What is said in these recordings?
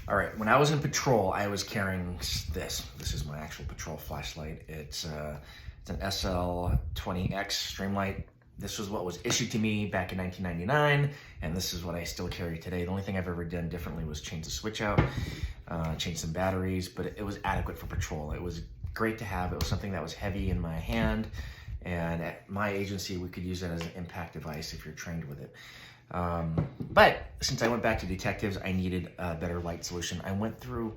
All right, when I was in patrol, I was carrying this. This is my actual patrol flashlight. It's an SL20X streamlight. This was what was issued to me back in 1999, and this is what I still carry today. The only thing I've ever done differently was change the switch out, change some batteries, but it was adequate for patrol. It was great to have. It was something that was heavy in my hand, and at my agency, we could use it as an impact device if you're trained with it. But since I went back to detectives, I needed a better light solution. I went through,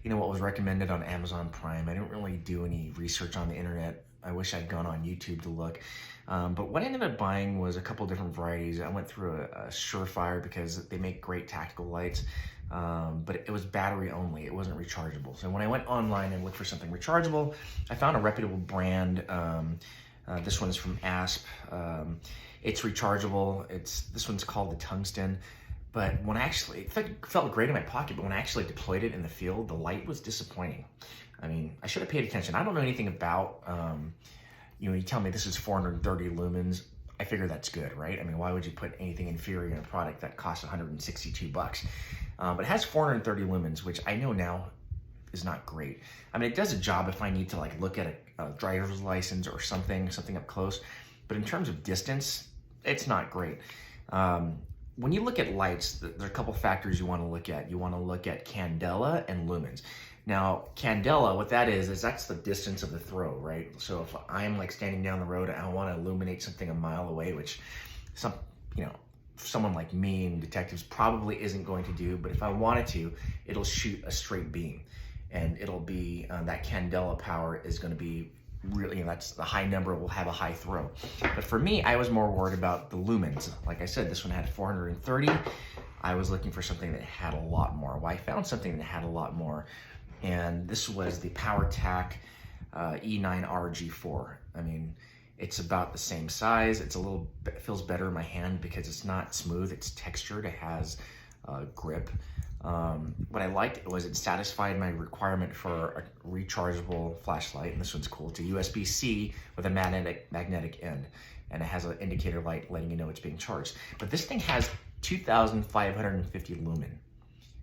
what was recommended on Amazon Prime. I didn't really do any research on the internet. I wish I'd gone on YouTube to look. But what I ended up buying was a couple different varieties. I went through a Surefire because they make great tactical lights, but it was battery only. It wasn't rechargeable. So when I went online and looked for something rechargeable, I found a reputable brand. This one is from ASP. It's rechargeable. This one's called the Tungsten. But when it felt great in my pocket, but when I actually deployed it in the field, the light was disappointing. I mean, I should have paid attention. I don't know anything about, you tell me this is 430 lumens. I figure that's good, right? I mean, why would you put anything inferior in a product that costs 162 bucks? But it has 430 lumens, which I know now is not great. I mean, it does a job if I need to look at a driver's license or something up close. But in terms of distance, it's not great. When you look at lights, there are a couple factors you want to look at. You want to look at candela and lumens. Now, candela, what that is that's the distance of the throw, right? So if I'm standing down the road and I want to illuminate something a mile away, which someone like me and detectives probably isn't going to do, but if I wanted to, it'll shoot a straight beam. And it'll be, that candela power is going to be really, that's the high number, will have a high throw. But for me, I was more worried about the lumens. Like I said, this one had 430. I was looking for something that had a lot more. Well, I found something that had a lot more, and this was the PowerTac E9R-G4. I mean, it's about the same size. It feels better in my hand because it's not smooth, it's textured, it has grip. What I liked was it satisfied my requirement for a rechargeable flashlight, and this one's cool. It's a USB-C with a magnetic end, and it has an indicator light letting you know it's being charged. But this thing has 2,550 lumen.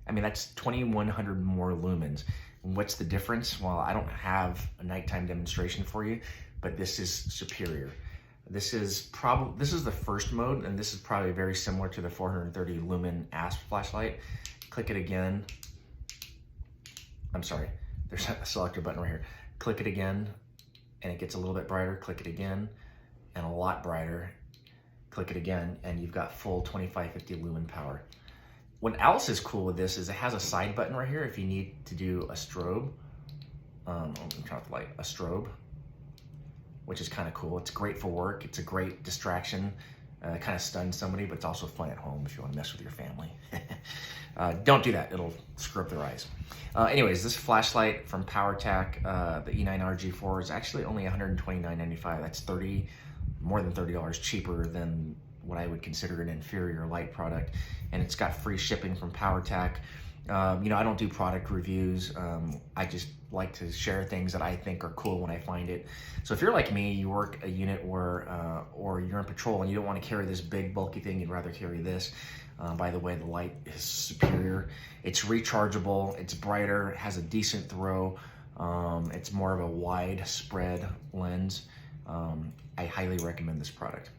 I mean, that's 2,100 more lumens. What's the difference? Well, I don't have a nighttime demonstration for you, but this is superior. This is the first mode, and this is probably very similar to the 430 lumen ASP flashlight. Click it again. I'm sorry, there's a selector button right here. Click it again, and it gets a little bit brighter. Click it again, and a lot brighter. Click it again, and you've got full 2550 lumen power. What else is cool with this is it has a side button right here if you need to do a strobe. I'm trying to light a strobe, which is kind of cool. It's great for work. It's a great distraction. It kind of stuns somebody, but it's also fun at home if you want to mess with your family. Don't do that. It'll screw up their eyes. Anyways, this flashlight from PowerTac, the E9R-G4, is actually only $129.95. That's more than $30 cheaper than what I would consider an inferior light product. And it's got free shipping from PowerTac. I don't do product reviews. I just like to share things that I think are cool when I find it. So if you're like me, you work a unit where, or you're in patrol and you don't want to carry this big bulky thing, you'd rather carry this. By the way, the light is superior. It's rechargeable, it's brighter, it has a decent throw. It's more of a wide spread lens. I highly recommend this product.